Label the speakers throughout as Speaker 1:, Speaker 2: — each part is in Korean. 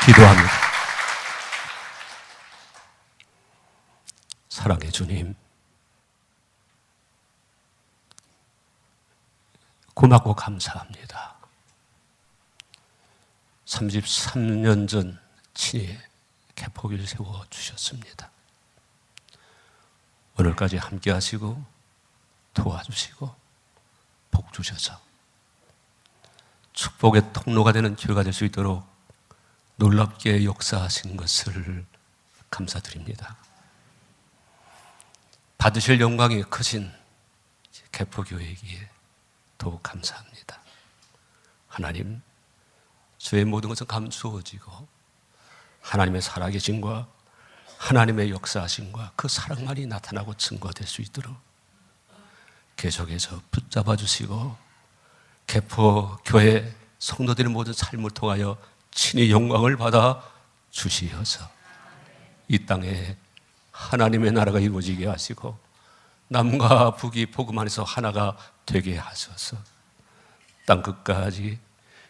Speaker 1: 기도합니다. 사랑의 주님, 고맙고 감사합니다. 33년 전 친히 개포기를 세워주셨습니다. 오늘까지 함께 하시고 도와주시고 복 주셔서 축복의 통로가 되는 교회가 될 수 있도록 놀랍게 역사하신 것을 감사드립니다. 받으실 영광이 크신 개포교회이기에 더욱 감사합니다. 하나님, 주의 모든 것은 감추어지고 하나님의 살아계심과 하나님의 역사하심과 그 사랑만이 나타나고 증거될 수 있도록 계속해서 붙잡아 주시고 개포교회 성도들의 모든 삶을 통하여 친히 영광을 받아 주시어서 이 땅에 하나님의 나라가 이루어지게 하시고 남과 북이 복음 안에서 하나가 되게 하소서. 땅끝까지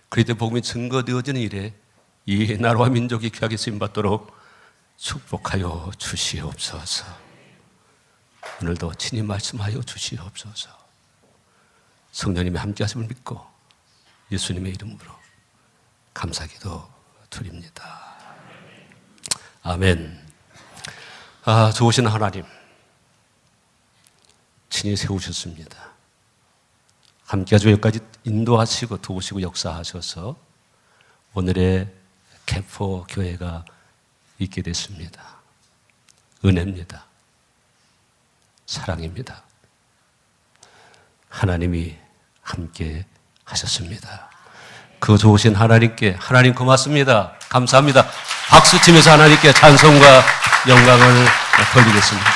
Speaker 1: 그리스도의 복음이 증거되어지는 일에 이 나라와 민족이 귀하게 쓰임받도록 축복하여 주시옵소서. 오늘도 친히 말씀하여 주시옵소서. 성령님의 함께하심을 믿고 예수님의 이름으로 감사기도 드립니다. 아멘. 좋으신 하나님, 친히 세우셨습니다. 함께하시고 여기까지 인도하시고 도우시고 역사하셔서 오늘의 개포교회가 있게 됐습니다. 은혜입니다. 사랑입니다. 하나님이 함께 하셨습니다. 그 좋으신 하나님께 하나님 고맙습니다. 감사합니다. 박수 치면서 하나님께 찬송과 영광을 돌리겠습니다.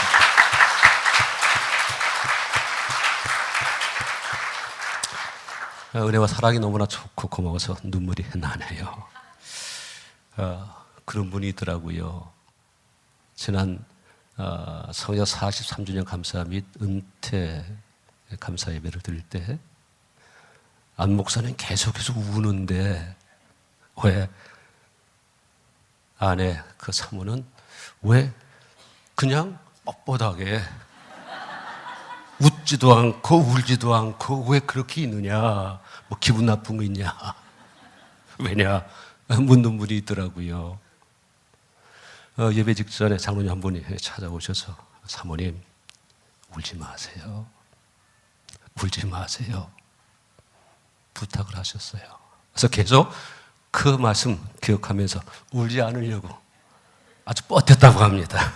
Speaker 1: 은혜와 사랑이 너무나 좋고 고마워서 눈물이 나네요. 그런 분이 있더라고요. 지난 성역 43주년 감사 및 은퇴 감사 예배를 드릴 때 안 목사는 계속해서 우는데 왜 아내 그 사모는 왜 그냥 뻣뻣하게 웃지도 않고 울지도 않고 왜 그렇게 있느냐, 뭐 기분 나쁜 거 있냐, 왜냐 묻는 분이 있더라고요. 예배 직전에 장로님 한 분이 찾아오셔서 사모님 울지 마세요, 울지 마세요 부탁을 하셨어요. 그래서 계속 그 말씀 기억하면서 울지 않으려고 아주 뻗혔다고 합니다.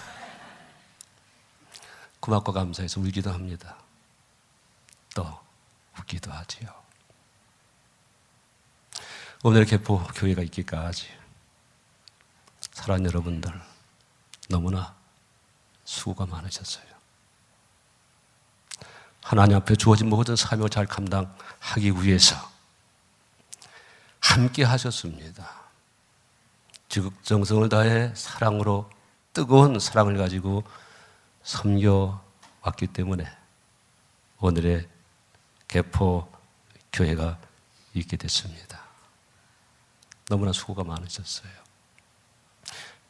Speaker 1: 고맙고 감사해서 울기도 합니다. 또 웃기도 하지요. 오늘 개포 교회가 있기까지 사랑하는 여러분들 너무나 수고가 많으셨어요. 하나님 앞에 주어진 모든 사명을 잘 감당하기 위해서 함께 하셨습니다. 지극정성을 다해 사랑으로 뜨거운 사랑을 가지고 섬겨왔기 때문에 오늘의 개포 교회가 있게 됐습니다. 너무나 수고가 많으셨어요.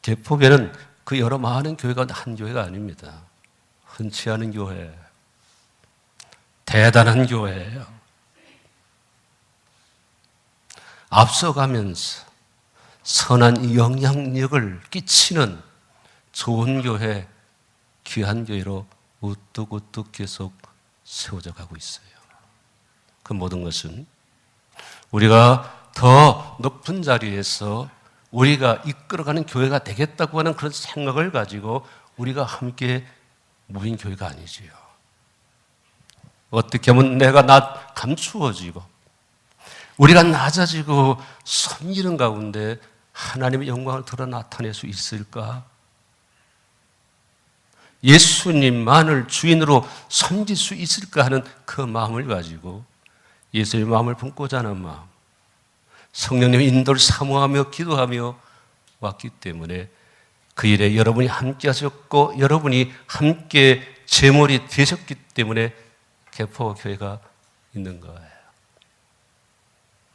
Speaker 1: 개포교회는 그 여러 많은 교회 가운데 한 교회가 아닙니다. 흔치 않은 교회, 대단한 교회예요. 앞서가면서 선한 영향력을 끼치는 좋은 교회, 귀한 교회로 우뚝우뚝 계속 세워져 가고 있어요. 그 모든 것은 우리가 더 높은 자리에서 우리가 이끌어가는 교회가 되겠다고 하는 그런 생각을 가지고 우리가 함께 모인 교회가 아니지요. 어떻게 하면 내가 감추어지고 우리가 낮아지고 섬기는 가운데 하나님의 영광을 드러 나타낼 수 있을까? 예수님만을 주인으로 섬길 수 있을까 하는 그 마음을 가지고 예수의 마음을 품고자 하는 마음, 성령님의 인도를 사모하며 기도하며 왔기 때문에 그 일에 여러분이 함께 하셨고 여러분이 함께 제물이 되셨기 때문에 개포교회가 있는 거예요.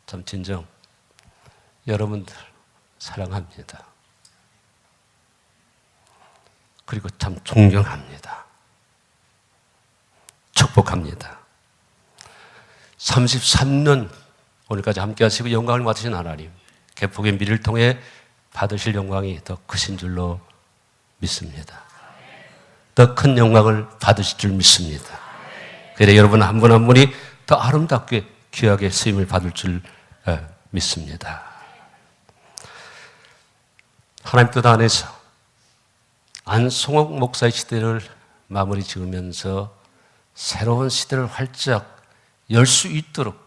Speaker 1: 참 진정 여러분들 사랑합니다. 그리고 참 존경합니다. 축복합니다. 33년 오늘까지 함께 하시고 영광을 맡으신 하나님, 개복의 미를 통해 받으실 영광이 더 크신 줄로 믿습니다. 더 큰 영광을 받으실 줄 믿습니다. 그래 여러분 한 분 한 분이 더 아름답게 귀하게 쓰임을 받을 줄 믿습니다. 하나님 뜻 안에서 안송옥 목사의 시대를 마무리 지으면서 새로운 시대를 활짝 열 수 있도록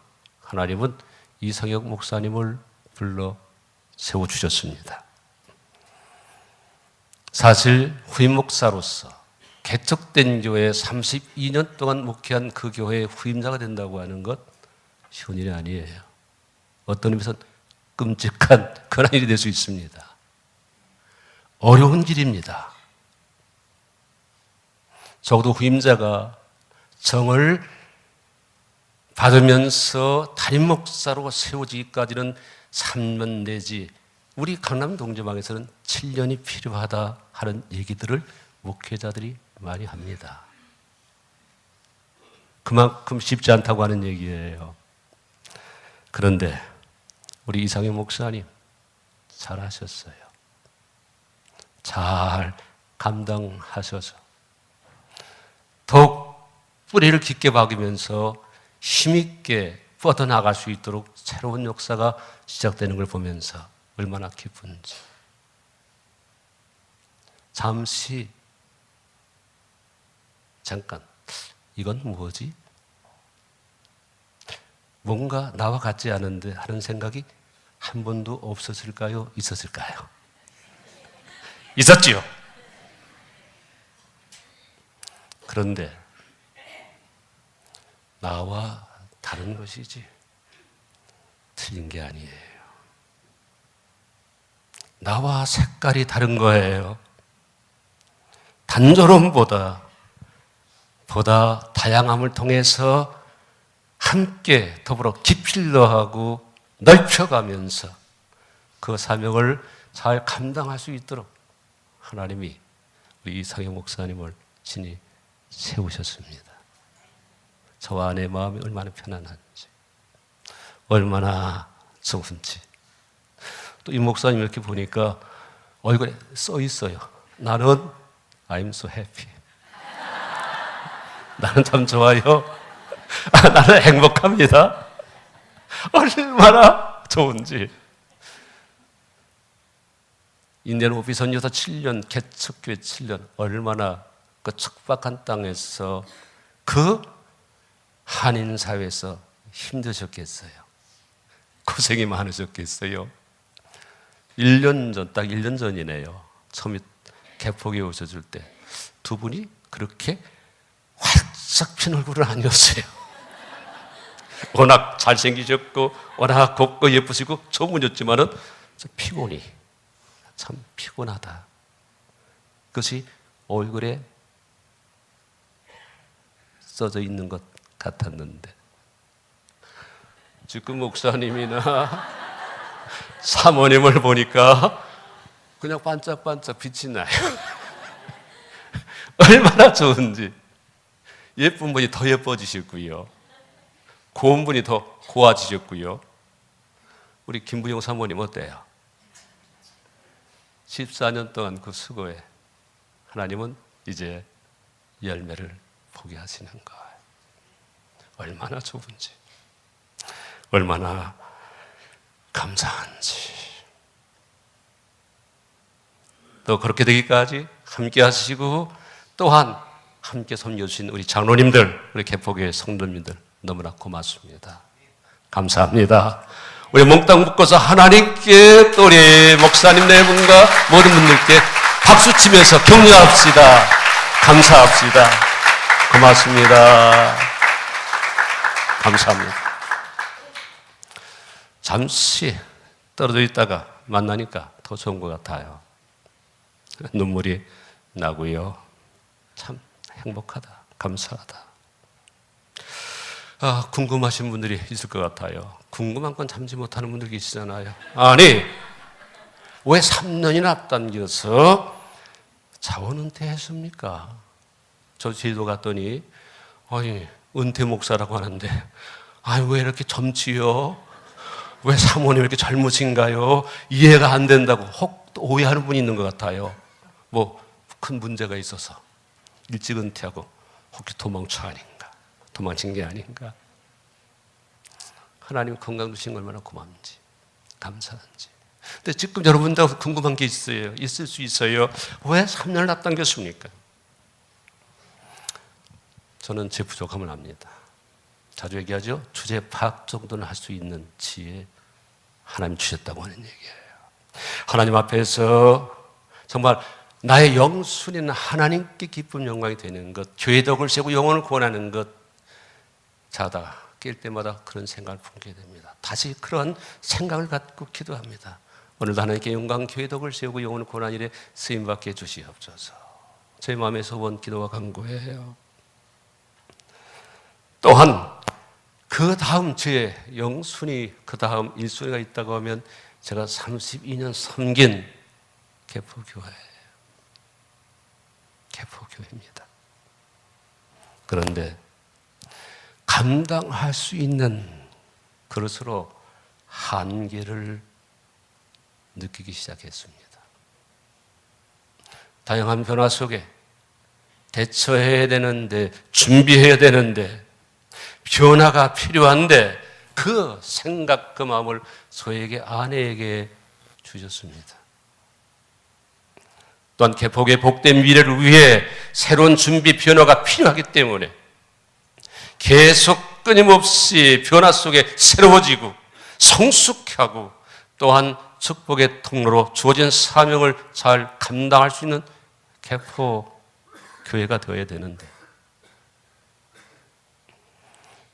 Speaker 1: 하나님은 이성혁 목사님을 불러 세워주셨습니다. 사실 후임 목사로서 개척된 교회에 32년 동안 목회한 그 교회의 후임자가 된다고 하는 것 쉬운 일이 아니에요. 어떤 의미에서는 끔찍한 그런 일이 될 수 있습니다. 어려운 길입니다. 적어도 후임자가 정을 받으면서 담임 목사로 세워지기까지는 3년 내지 우리 강남 동지방에서는 7년이 필요하다 하는 얘기들을 목회자들이 많이 합니다. 그만큼 쉽지 않다고 하는 얘기예요. 그런데 우리 이상현 목사님 잘하셨어요. 잘 감당하셔서 더욱 뿌리를 깊게 박으면서 힘있게 뻗어나갈 수 있도록 새로운 역사가 시작되는 걸 보면서 얼마나 기쁜지. 잠깐 이건 뭐지? 뭔가 나와 같지 않은데 하는 생각이 한 번도 없었을까요? 있었을까요? 있었지요. 그런데 나와 다른 것이지 틀린 게 아니에요. 나와 색깔이 다른 거예요. 단조로움보다 다양함을 통해서 함께 더불어 기필러하고 넓혀가면서 그 사명을 잘 감당할 수 있도록 하나님이 우리 이상현 목사님을 친히 세우셨습니다. 저와 내 마음이 얼마나 편안한지, 얼마나 좋은지. 또 이 목사님 이렇게 보니까 얼굴에 써 있어요. 나는 I'm so happy. 나는 참 좋아요. 나는 행복합니다. 얼마나 좋은지. 인디언 호피 선교사 7년, 개척교회 7년, 얼마나 그 척박한 땅에서 그 한인 사회에서 힘드셨겠어요. 고생이 많으셨겠어요. 1년 전, 딱 1년 전이네요. 처음에 개폭에 오셔줄 때 두 분이 그렇게 활짝 핀 얼굴은 아니었어요. 워낙 잘생기셨고 워낙 곱고 예쁘시고 좋으셨지만은 피곤이 참 피곤하다. 그것이 얼굴에 써져 있는 것 같았는데 지금 목사님이나 사모님을 보니까 그냥 반짝반짝 빛이 나요. 얼마나 좋은지. 예쁜 분이 더 예뻐지셨고요. 고운 분이 더 고와지셨고요. 우리 김부영 사모님 어때요? 14년 동안 그 수고에 하나님은 이제 열매를 보게 하시는 거예요. 얼마나 좋은지, 얼마나 감사한지. 또 그렇게 되기까지 함께 하시고 또한 함께 섬겨주신 우리 장로님들, 우리 개포교회 성도님들 너무나 고맙습니다. 감사합니다. 우리 몽땅 묶어서 하나님께 또 우리 목사님 네 분과 모든 분들께 박수 치면서 격려합시다. 감사합시다. 고맙습니다. 감사합니다. 잠시 떨어져 있다가 만나니까 더 좋은 것 같아요. 눈물이 나고요. 참 행복하다. 감사하다. 궁금하신 분들이 있을 것 같아요. 궁금한 건 참지 못하는 분들 계시잖아요. 아니, 왜 3년이나 앞당겨서 자원 은퇴했습니까? 저 제도 갔더니 아니 은퇴 목사라고 하는데 아니 왜 이렇게 젊지요? 왜 사모님 이렇게 젊으신가요? 이해가 안 된다고 혹 오해하는 분이 있는 것 같아요. 뭐 큰 문제가 있어서 일찍 은퇴하고 혹시 도망쳐 아닌가? 도망친 게 아닌가? 하나님 건강 주신 거 얼마나 고맙는지 감사한지. 근데 지금 여러분들 궁금한 게 있을 수 있어요. 왜 3년을 앞당겼습니까? 저는 제 부족함을 압니다. 자주 얘기하죠. 주제 파악 정도는 할 수 있는 지혜 하나님 주셨다고 하는 얘기예요. 하나님 앞에서 정말 나의 영순이는 하나님께 기쁨 영광이 되는 것, 교회 덕을 세우고 영혼을 구원하는 것, 자다 깰 때마다 그런 생각을 품게 됩니다. 다시 그런 생각을 갖고 기도합니다. 오늘도 하나님께 영광, 교회 덕을 세우고 영혼을 구원하는 일에 쓰임받게 주시옵소서. 제 마음의 소원, 기도와 간구해요. 또한 그 다음 제 영순이, 그 다음 일순위가 있다고 하면 제가 32년 섬긴 개포교회예요. 개포교회입니다. 그런데 감당할 수 있는 그릇으로 한계를 느끼기 시작했습니다. 다양한 변화 속에 대처해야 되는데, 준비해야 되는데, 변화가 필요한데 그 생각, 그 마음을 저에게, 아내에게 주셨습니다. 또한 개복의 복된 미래를 위해 새로운 준비, 변화가 필요하기 때문에 계속 끊임없이 변화 속에 새로워지고 성숙하고 또한 축복의 통로로 주어진 사명을 잘 감당할 수 있는 개포 교회가 되어야 되는데,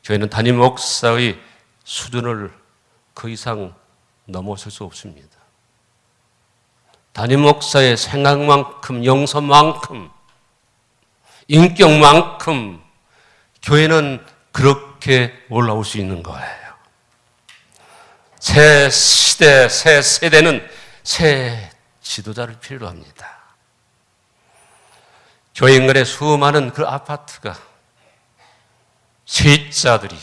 Speaker 1: 교회는 담임 목사의 수준을 그 이상 넘어설 수 없습니다. 담임 목사의 생각만큼, 영성만큼, 인격만큼 교회는 그렇게 올라올 수 있는 거예요. 새 시대, 새 세대는 새 지도자를 필요로 합니다. 교회 인근의 수많은 그 아파트가 세입자들이,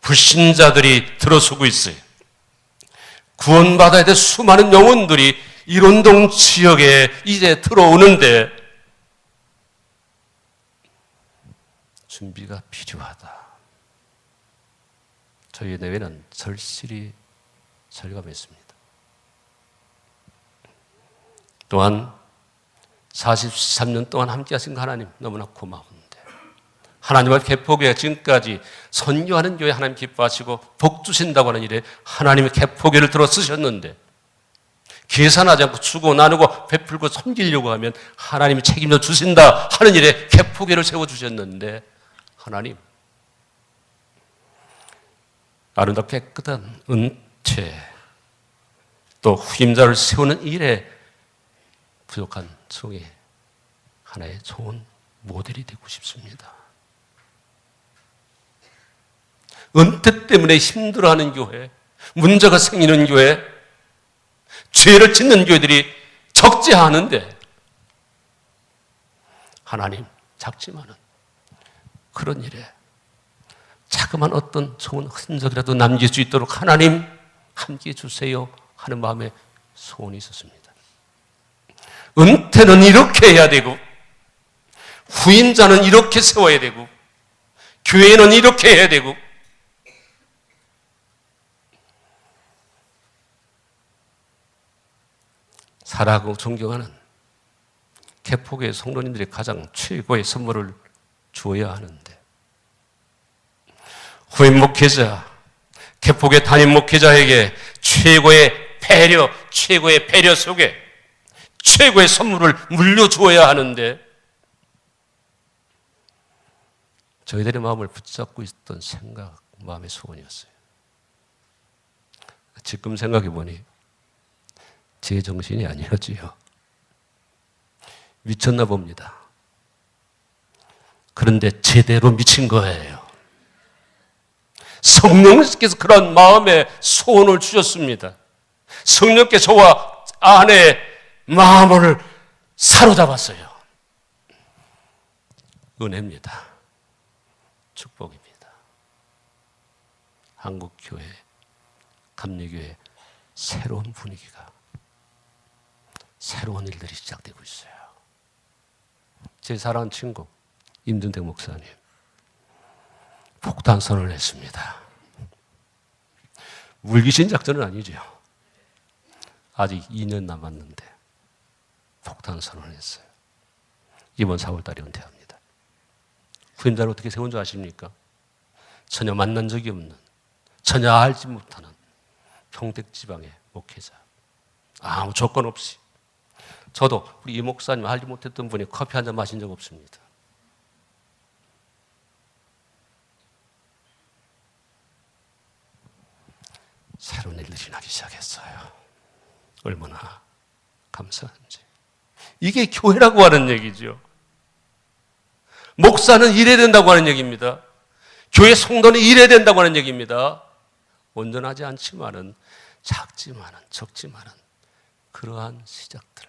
Speaker 1: 불신자들이 들어서고 있어요. 구원받아야 될 수많은 영혼들이 일운동 지역에 이제 들어오는데 준비가 필요하다. 저희 내외는 절실히 절감했습니다. 또한 43년 동안 함께 하신 하나님 너무나 고마운데, 하나님 앞 개포교회 지금까지 선교하는 교회 하나님 기뻐하시고 복 주신다고 하는 일에 하나님의 개포교회를 들어 쓰셨는데, 계산하지 않고 주고 나누고 베풀고 섬기려고 하면 하나님이 책임져 주신다 하는 일에 개포교회를 세워주셨는데, 하나님 아름답게 깨끗한 은퇴 또 후임자를 세우는 일에 부족한 성의 하나의 좋은 모델이 되고 싶습니다. 은퇴 때문에 힘들어하는 교회, 문제가 생기는 교회, 죄를 짓는 교회들이 적지 않은데, 하나님 작지만은 그런 일에 자그만 어떤 좋은 흔적이라도 남길 수 있도록 하나님 함께해 주세요 하는 마음에 소원이 있었습니다. 은퇴는 이렇게 해야 되고, 후임자는 이렇게 세워야 되고, 교회는 이렇게 해야 되고, 사랑하고 존경하는 개포교회 성도님들이 가장 최고의 선물을 주어야 하는데, 후임 목회자, 개포교회 담임 목회자에게 최고의 배려 속에 최고의 선물을 물려주어야 하는데, 저희들의 마음을 붙잡고 있었던 생각, 마음의 소원이었어요. 지금 생각해 보니 제 정신이 아니었지요. 미쳤나 봅니다. 그런데 제대로 미친 거예요. 성령께서 그런 마음의 소원을 주셨습니다. 성령께 저와 아내의 마음을 사로잡았어요. 은혜입니다. 축복입니다. 한국교회, 감리교회 새로운 분위기가, 새로운 일들이 시작되고 있어요. 제 사랑하는 친구 임준택 목사님 폭탄 선언을 했습니다. 물귀신 작전은 아니죠. 아직 2년 남았는데 폭탄 선언을 했어요. 이번 4월 달에 은퇴합니다. 후임자를 어떻게 세운 줄 아십니까? 전혀 만난 적이 없는, 전혀 알지 못하는 평택지방의 목회자. 아무 조건 없이. 저도 우리 이 목사님 알지 못했던 분이 커피 한 잔 마신 적 없습니다. 새로운 일들이 나기 시작했어요. 얼마나 감사한지. 이게 교회라고 하는 얘기죠. 목사는 일해야 된다고 하는 얘기입니다. 교회 성도는 일해야 된다고 하는 얘기입니다. 온전하지 않지만은 작지만은 적지만은 그러한 시작들,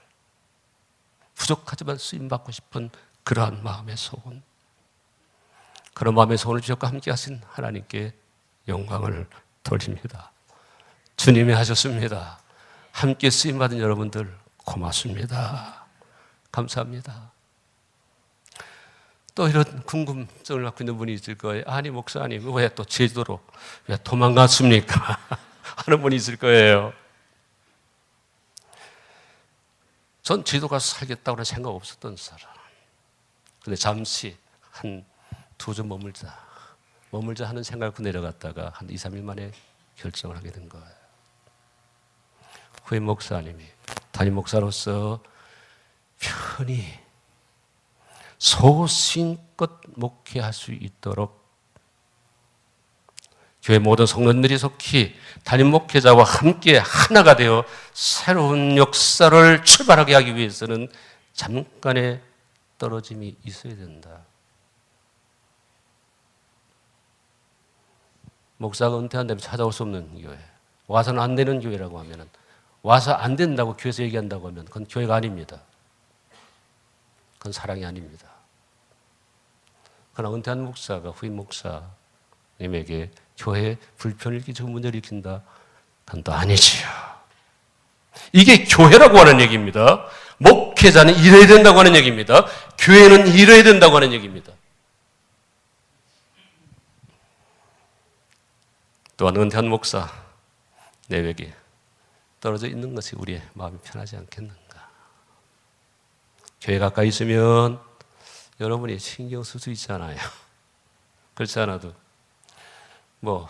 Speaker 1: 부족하지만 쓰임받고 싶은 그러한 마음의 소원, 그런 마음의 소원을 주셨고 함께 하신 하나님께 영광을 돌립니다. 주님이 하셨습니다. 함께 쓰임받은 여러분들 고맙습니다. 감사합니다. 또 이런 궁금증을 갖고 있는 분이 있을 거예요. 아니 목사님 왜 또 제주도로 왜 도망갔습니까? 하는 분이 있을 거예요. 전 제주도 가서 살겠다고는 생각 없었던 사람. 근데 잠시 한 2주 머물자 하는 생각을 갖고 내려갔다가 한 2, 3일 만에 결정을 하게 된 거예요. 후임 목사님이 담임 목사로서 편히 소신껏 목회할 수 있도록 교회 모든 성도들이 속히 담임 목회자와 함께 하나가 되어 새로운 역사를 출발하게 하기 위해서는 잠깐의 떨어짐이 있어야 된다. 목사가 은퇴한다면 찾아올 수 없는 교회, 와서는 안 되는 교회라고 하면은, 와서 안 된다고 교회에서 얘기한다고 하면 그건 교회가 아닙니다. 그건 사랑이 아닙니다. 그러나 은퇴한 목사가 후임 목사님에게 교회에 불편을 일으키고 문제를 일으킨다? 그건 또 아니지요. 이게 교회라고 하는 얘기입니다. 목회자는 일해야 된다고 하는 얘기입니다. 교회는 일해야 된다고 하는 얘기입니다. 또한 은퇴한 목사 내외에 떨어져 있는 것이 우리의 마음이 편하지 않겠는가. 교회 가까이 있으면 여러분이 신경 쓸 수 있잖아요. 그렇지 않아도 뭐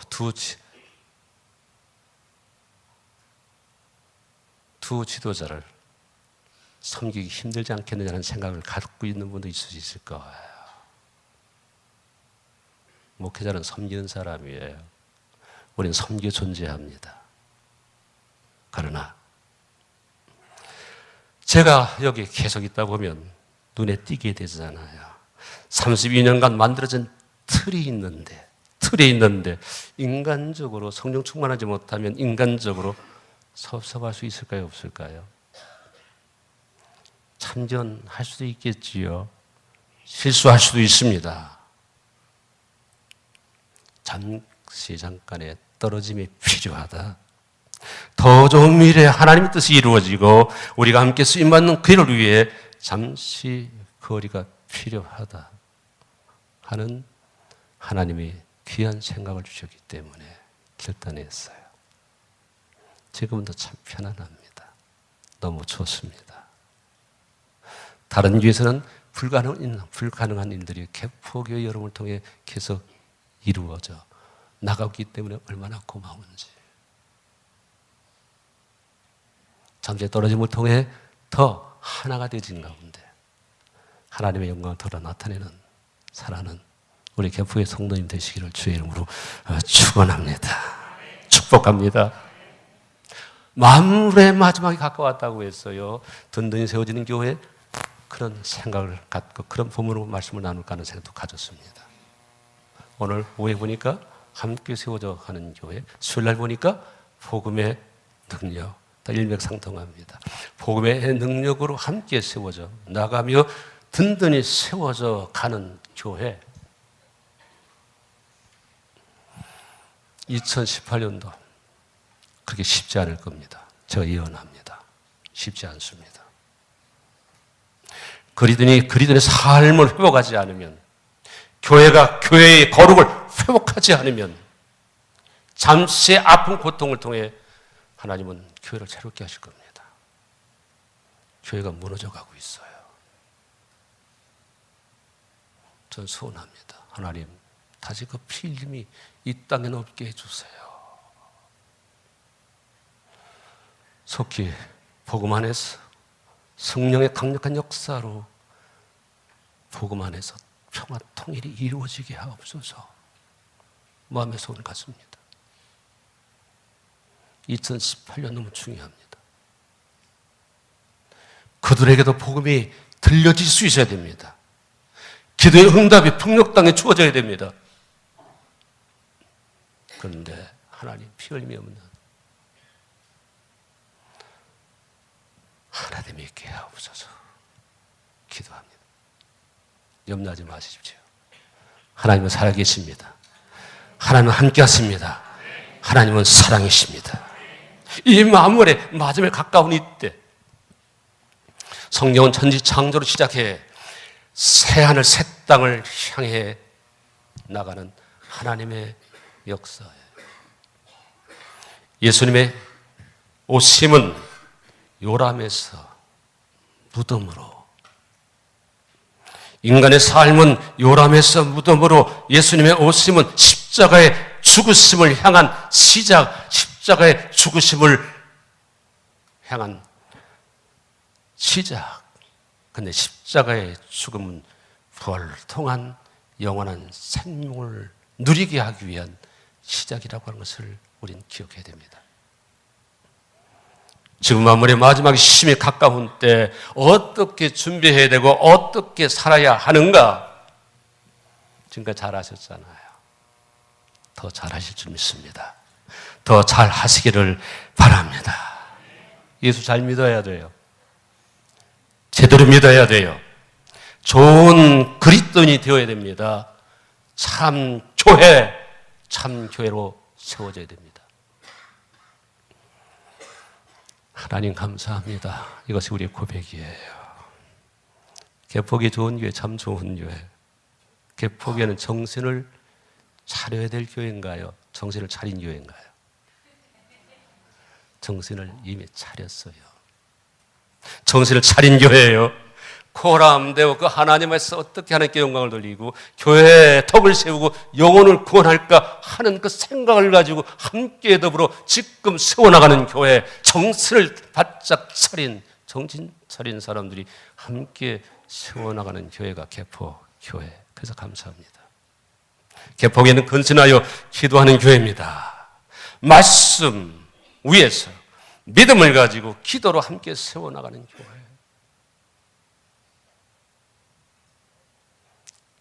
Speaker 1: 두 지도자를 섬기기 힘들지 않겠느냐는 생각을 갖고 있는 분도 있을 수 있을 거예요. 목회자는 섬기는 사람이에요. 우리는 섬겨 존재합니다. 그러나 제가 여기 계속 있다 보면 눈에 띄게 되잖아요. 32년간 만들어진 틀이 있는데 인간적으로 성령 충만하지 못하면 인간적으로 섭섭할 수 있을까요? 없을까요? 참견할 수도 있겠지요. 실수할 수도 있습니다. 잠깐의 떨어짐이 필요하다. 더 좋은 미래에 하나님의 뜻이 이루어지고 우리가 함께 쓰임받는 그 일을 위해 잠시 거리가 필요하다 하는 하나님이 귀한 생각을 주셨기 때문에 결단했어요. 지금은 더 참 편안합니다. 너무 좋습니다. 다른 교회에서는 불가능한 일들이 개포교회 여러분을 통해 계속 이루어져 나가기 때문에 얼마나 고마운지. 잠시 떨어짐을 통해 더 하나가 되어진 가운데 하나님의 영광을 더 나타내는 살아는 우리 개포의 성도님 되시기를 주의 이름으로 축원합니다. 축복합니다. 만물의 마지막이 가까웠다고 했어요. 든든히 세워지는 교회, 그런 생각을 갖고 그런 본문으로 말씀을 나눌까 하는 생각도 가졌습니다. 오늘 오후에 보니까 함께 세워져 가는 교회, 수요일날 보니까 복음의 능력, 다 일맥상통합니다. 복음의 능력으로 함께 세워져 나가며 든든히 세워져 가는 교회. 2018년도 그렇게 쉽지 않을 겁니다. 제가 예언합니다. 쉽지 않습니다. 그리더니 삶을 회복하지 않으면, 교회가 교회의 거룩을 회복하지 않으면 잠시의 아픈 고통을 통해 하나님은 교회를 새롭게 하실 겁니다. 교회가 무너져 가고 있어요. 전 소원합니다. 하나님, 다시 그 피 흘림이 이 땅에 없게 해주세요. 속히 복음 안에서 성령의 강력한 역사로 복음 안에서 평화 통일이 이루어지게 하옵소서. 마음의 소원을 갖습니다. 2018년 너무 중요합니다. 그들에게도 복음이 들려질 수 있어야 됩니다. 기도의 응답이 풍력 땅에 주어져야 됩니다. 그런데 하나님, 피 흘림이 없는 하나님 있게 하옵소서. 기도합니다. 염려하지 마십시오. 하나님은 살아계십니다. 하나님은 함께 하십니다. 하나님은 사랑이십니다. 이 마무리에 마지막에 가까운 이때, 성경은 천지 창조로 시작해 새하늘 새 땅을 향해 나가는 하나님의 역사예요. 예수님의 오심은 요람에서 무덤으로, 인간의 삶은 요람에서 무덤으로, 예수님의 오심은 십자가의 죽으심을 향한 시작, 십자가의 죽으심을 향한 시작. 근데 십자가의 죽음은 부활을 통한 영원한 생명을 누리게 하기 위한 시작이라고 하는 것을 우리는 기억해야 됩니다. 지금 마무리 마지막 심히 가까운 때 어떻게 준비해야 되고 어떻게 살아야 하는가? 지금까지 잘 하셨잖아요. 더 잘하실 줄 믿습니다. 더 잘 하시기를 바랍니다. 예수 잘 믿어야 돼요. 제대로 믿어야 돼요. 좋은 그리스도인이 되어야 됩니다. 참 교회로 세워져야 됩니다. 하나님 감사합니다. 이것이 우리의 고백이에요. 개포기 좋은 교회, 참 좋은 교회. 개포기에는 정신을 차려야 될 교회인가요? 정신을 차린 교회인가요? 정신을 이미 차렸어요. 정신을 차린 교회예요. 코람되어 그 하나님에서 어떻게 하나님께 영광을 돌리고 교회에 덕을 세우고 영혼을 구원할까 하는 그 생각을 가지고 함께 더불어 지금 세워나가는 교회, 정신을 바짝 차린, 정신 차린 사람들이 함께 세워나가는 교회가 개포교회. 그래서 감사합니다. 개포교회는 근신하여 기도하는 교회입니다. 말씀 위에서 믿음을 가지고 기도로 함께 세워나가는 교회.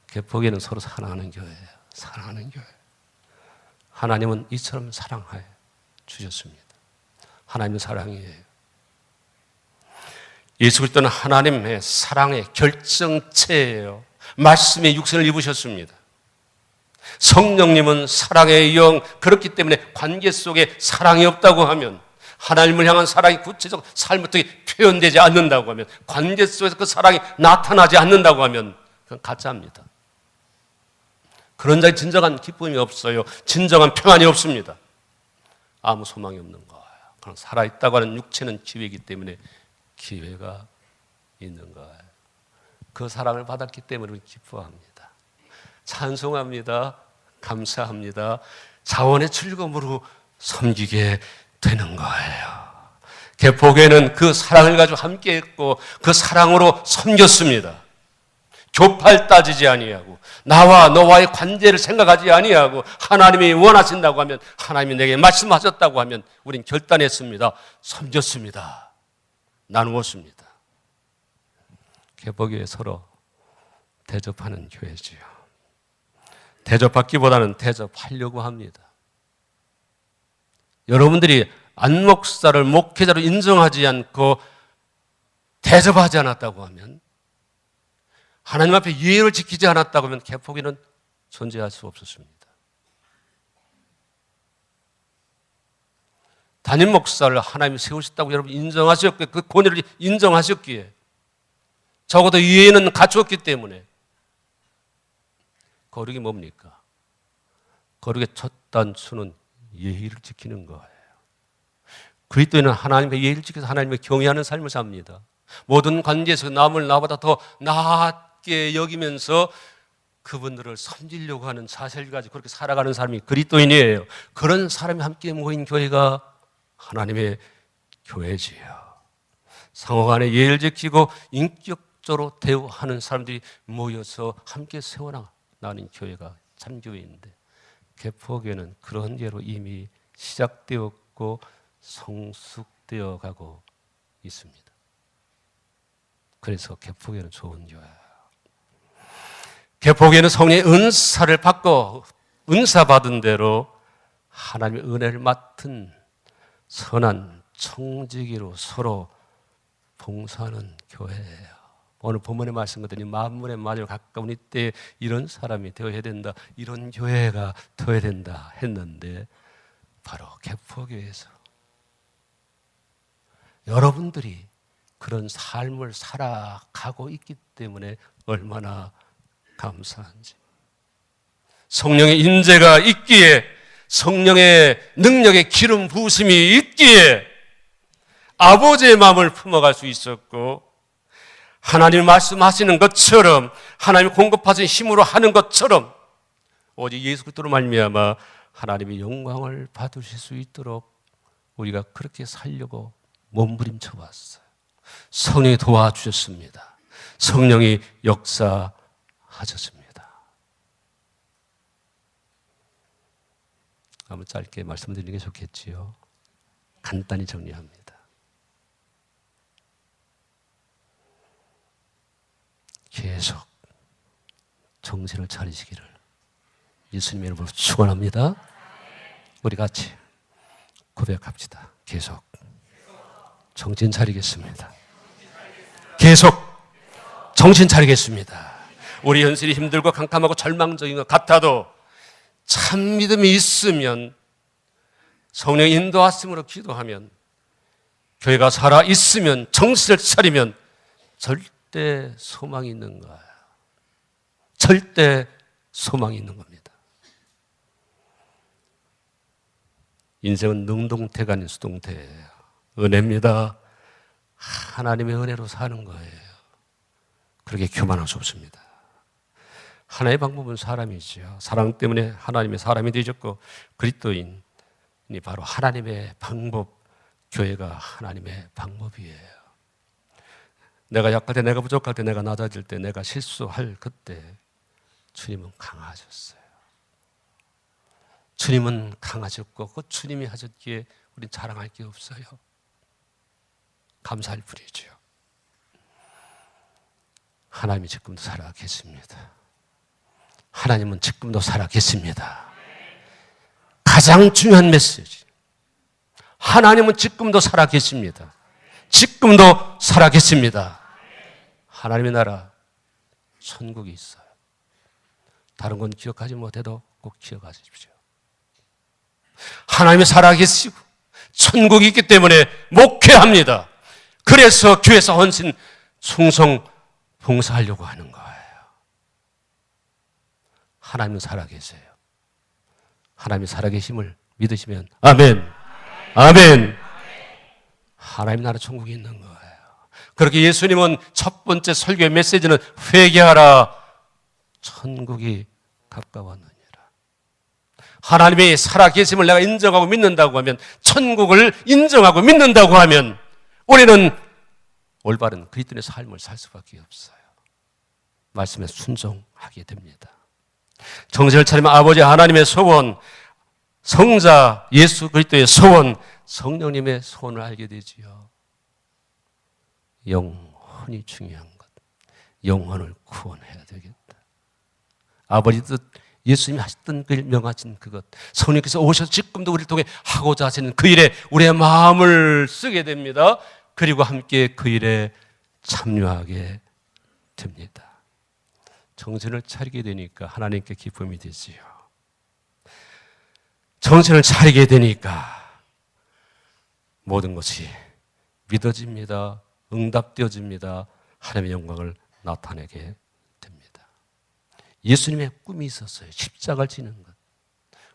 Speaker 1: 개포교회는 서로 사랑하는 교회예요. 사랑하는 교회. 하나님은 이처럼 사랑해 주셨습니다. 하나님은 사랑이에요. 예수 그리스도는 하나님의 사랑의 결정체예요. 말씀의 육신을 입으셨습니다. 성령님은 사랑의 영, 그렇기 때문에 관계 속에 사랑이 없다고 하면, 하나님을 향한 사랑이 구체적 삶을 통해 표현되지 않는다고 하면, 관계 속에서 그 사랑이 나타나지 않는다고 하면 그건 가짜입니다. 그런 자의 진정한 기쁨이 없어요. 진정한 평안이 없습니다. 아무 소망이 없는 거예요. 그냥 살아있다고 하는 육체는 기회이기 때문에 기회가 있는 거예요. 그 사랑을 받았기 때문에 우리 기뻐합니다. 찬송합니다. 감사합니다. 자원의 즐거움으로 섬기게 되는 거예요. 개포교회는 그 사랑을 가지고 함께 했고 그 사랑으로 섬겼습니다. 교팔 따지지 아니하고 나와 너와의 관계를 생각하지 아니하고 하나님이 원하신다고 하면, 하나님이 내게 말씀하셨다고 하면 우린 결단했습니다. 섬겼습니다. 나누었습니다. 개포교회 서로 대접하는 교회지요. 대접받기보다는 대접하려고 합니다. 여러분들이 안 목사를 목회자로 인정하지 않고 대접하지 않았다고 하면, 하나님 앞에 예의를 지키지 않았다고 하면 개포교는 존재할 수 없었습니다. 담임 목사를 하나님이 세우셨다고 여러분 인정하셨기에, 그 권위를 인정하셨기에, 적어도 예의는 갖추었기 때문에, 거룩이 뭡니까? 거룩의 첫 단추는 예의를 지키는 거예요. 그리스도인은 하나님의 예의를 지켜서 하나님을 경외하는 삶을 삽니다. 모든 관계에서 남을 나보다 더 낮게 여기면서 그분들을 섬기려고 하는 자세를 가지고 그렇게 살아가는 사람이 그리스도인이에요. 그런 사람이 함께 모인 교회가 하나님의 교회지요. 상호간에 예의를 지키고 인격적으로 대우하는 사람들이 모여서 함께 세워나가는 교회가 참교회인데, 개포교회는 그런 예로 이미 시작되었고 성숙되어 가고 있습니다. 그래서 개포교회는 좋은 교회예요. 개포교회는 성령의 은사를 받고 은사 받은 대로 하나님의 은혜를 맡은 선한 청지기로 서로 봉사하는 교회예요. 오늘 본문의 말씀 같더니 만물의 마지막 가까운 이때 이런 사람이 되어야 된다, 이런 교회가 되어야 된다 했는데, 바로 개포교회에서 여러분들이 그런 삶을 살아가고 있기 때문에 얼마나 감사한지. 성령의 인재가 있기에, 성령의 능력의 기름 부으심이 있기에 아버지의 마음을 품어갈 수 있었고, 하나님 말씀하시는 것처럼, 하나님 공급하신 힘으로 하는 것처럼 오직 예수 그리스도로 말미암아 하나님의 영광을 받으실 수 있도록 우리가 그렇게 살려고 몸부림쳐 왔어요. 성령이 도와주셨습니다. 성령이 역사하셨습니다. 한번 짧게 말씀드리는 게 좋겠지요. 간단히 정리합니다. 계속 정신을 차리시기를 예수님의 이름으로 축원합니다. 우리 같이 고백합시다. 계속 정신 차리겠습니다. 계속 정신 차리겠습니다. 우리 현실이 힘들고 캄캄하고 절망적인 것 같아도 참 믿음이 있으면, 성령의 인도하심으로 기도하면, 교회가 살아있으면, 정신을 차리면 절대 소망이 있는 거예요. 절대 소망이 있는 겁니다. 인생은 능동태가 아닌 수동태예요. 은혜입니다. 하나님의 은혜로 사는 거예요. 그렇게 교만할 수 없습니다. 하나의 방법은 사람이죠. 사랑 때문에 하나님의 사람이 되셨고, 그리스도인이 바로 하나님의 방법, 교회가 하나님의 방법이에요. 내가 약할 때, 내가 부족할 때, 내가 낮아질 때, 내가 실수할 그때 주님은 강하셨어요. 주님은 강하셨고 그 주님이 하셨기에 우린 자랑할 게 없어요. 감사할 뿐이죠. 하나님이 지금도 살아계십니다. 하나님은 지금도 살아계십니다. 가장 중요한 메시지, 하나님은 지금도 살아계십니다. 지금도 살아계십니다. 하나님의 나라, 천국이 있어요. 다른 건 기억하지 못해도 꼭 기억하십시오. 하나님이 살아계시고 천국이 있기 때문에 목회합니다. 그래서 교회에서 헌신, 충성, 봉사하려고 하는 거예요. 하나님은 살아계세요. 하나님이 살아계심을 믿으시면 아멘, 아멘. 하나님 나라 천국이 있는 거예요. 그렇게 예수님은 첫 번째 설교의 메시지는 회개하라, 천국이 가까웠느니라. 하나님의 살아계심을 내가 인정하고 믿는다고 하면, 천국을 인정하고 믿는다고 하면 우리는 올바른 그리스도인의 삶을 살 수밖에 없어요. 말씀에 순종하게 됩니다. 정신을 차리면 아버지 하나님의 소원, 성자 예수 그리스도의 소원, 성령님의 소원을 알게 되지요. 영혼이 중요한 것, 영혼을 구원해야 되겠다. 아버지 뜻 예수님이 하셨던 그 일, 명하신 그것, 성령께서 오셔서 지금도 우리를 통해 하고자 하시는 그 일에 우리의 마음을 쓰게 됩니다. 그리고 함께 그 일에 참여하게 됩니다. 정신을 차리게 되니까 하나님께 기쁨이 되지요. 정신을 차리게 되니까 모든 것이 믿어집니다. 응답되어집니다. 하나님의 영광을 나타내게 됩니다. 예수님의 꿈이 있었어요. 십자가를 지는 것.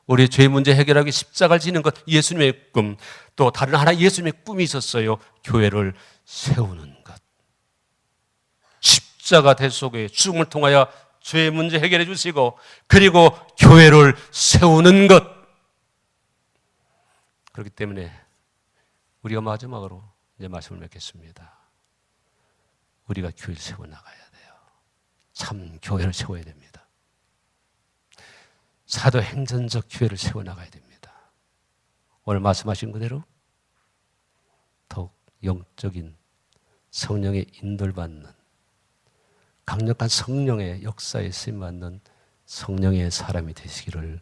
Speaker 1: 우리의 죄 문제 해결하기 십자가를 지는 것, 예수님의 꿈. 또 다른 하나 예수님의 꿈이 있었어요. 교회를 세우는 것. 십자가 대속의 죽음을 통하여 죄의 문제 해결해 주시고, 그리고 교회를 세우는 것. 그렇기 때문에 우리가 마지막으로 이제 말씀을 맺겠습니다. 우리가 교회를 세워나가야 돼요. 참 교회를 세워야 됩니다. 사도행전적 교회를 세워나가야 됩니다. 오늘 말씀하신 그대로 더욱 영적인 성령의 인도를 받는, 강력한 성령의 역사에 쓰임받는 성령의 사람이 되시기를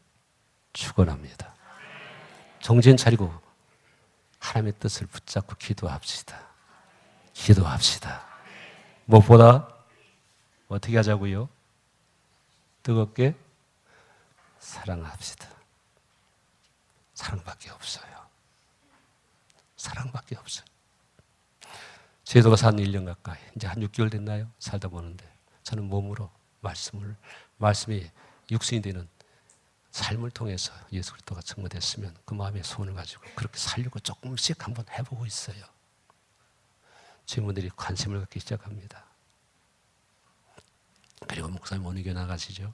Speaker 1: 축원합니다. 정신 차리고 하나님의 뜻을 붙잡고 기도합시다. 기도합시다. 무엇보다 어떻게 하자고요? 뜨겁게 사랑합시다. 사랑밖에 없어요. 사랑밖에 없어요. 제도가 산 1년 가까이, 이제 한 6개월 됐나요? 살다 보는데 저는 몸으로 말씀이 육신이 되는 삶을 통해서 예수 그리스도가 증거됐으면 그 마음의 소원을 가지고 그렇게 살려고 조금씩 한번 해보고 있어요. 주민들이 관심을 갖기 시작합니다. 그리고 목사님 어느 교회 나가시죠?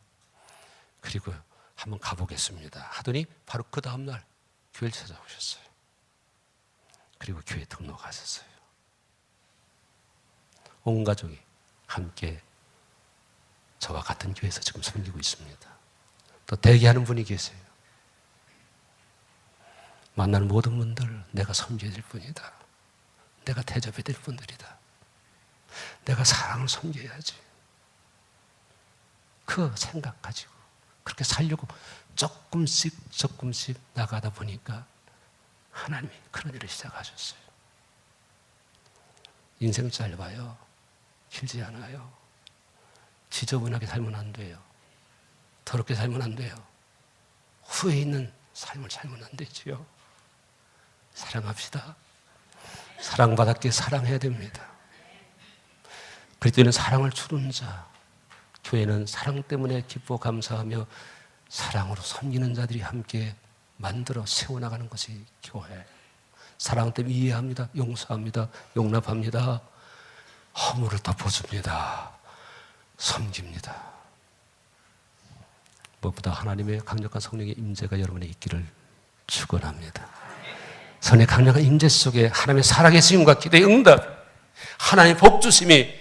Speaker 1: 그리고 한번 가보겠습니다 하더니 바로 그 다음날 교회를 찾아오셨어요. 그리고 교회 등록하셨어요. 온 가족이 함께 저와 같은 교회에서 지금 섬기고 있습니다. 또 대기하는 분이 계세요. 만나는 모든 분들 내가 섬겨야 될 분이다. 내가 대접해야 될 분들이다. 내가 사랑을 섬겨야지. 그 생각 가지고 그렇게 살려고 조금씩 나가다 보니까 하나님이 그런 일을 시작하셨어요. 인생 짧아요. 길지 않아요. 지저분하게 살면 안 돼요. 더럽게 살면 안 돼요. 후회 있는 삶을 살면 안 되지요. 사랑합시다. 사랑받았기에 사랑해야 됩니다. 그리스도는 사랑을 주는 자, 교회는 사랑 때문에 기뻐 감사하며 사랑으로 섬기는 자들이 함께 만들어 세워나가는 것이 교회. 사랑 때문에 이해합니다. 용서합니다. 용납합니다. 허물을 덮어줍니다. 섬깁니다. 무엇보다 하나님의 강력한 성령의 임재가 여러분에 있기를 축원합니다. 선의 강력한 임재 속에 하나님의 살아계심과 기도의 응답, 하나님의 복주심이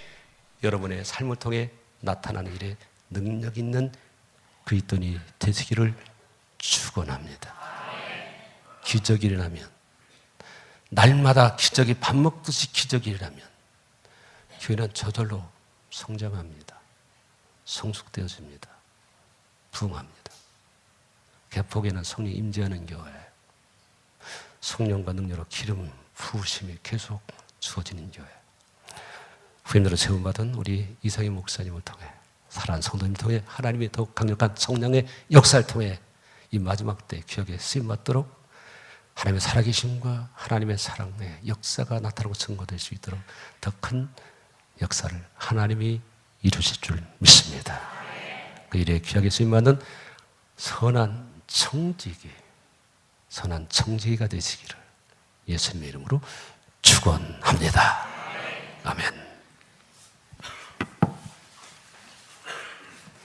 Speaker 1: 여러분의 삶을 통해 나타나는 일에 능력 있는 그리스도인이 되시기를 축원합니다. 기적이 일어나면, 날마다 기적이 밥 먹듯이 기적이 일어나면 교회는 저절로 성장합니다. 성숙되어집니다. 부흥합니다. 개폭에는 성령이 임재하는 교회, 성령과 능력으로 기름 부으심이 계속 주어지는 교회, 후임으로 세움받은 우리 이상희 목사님을 통해, 사랑하는 성도님을 통해 하나님의 더욱 강력한 성령의 역사를 통해 이 마지막 때 기억에 쓰임받도록 하나님의 살아계심과 하나님의 사랑의 역사가 나타나고 증거될 수 있도록 더 큰 역사를 하나님이 이루실 줄 믿습니다. 그 일에 귀하게 쓰임받는 선한 청지기가 되시기를 예수님의 이름으로 축원합니다. 아멘.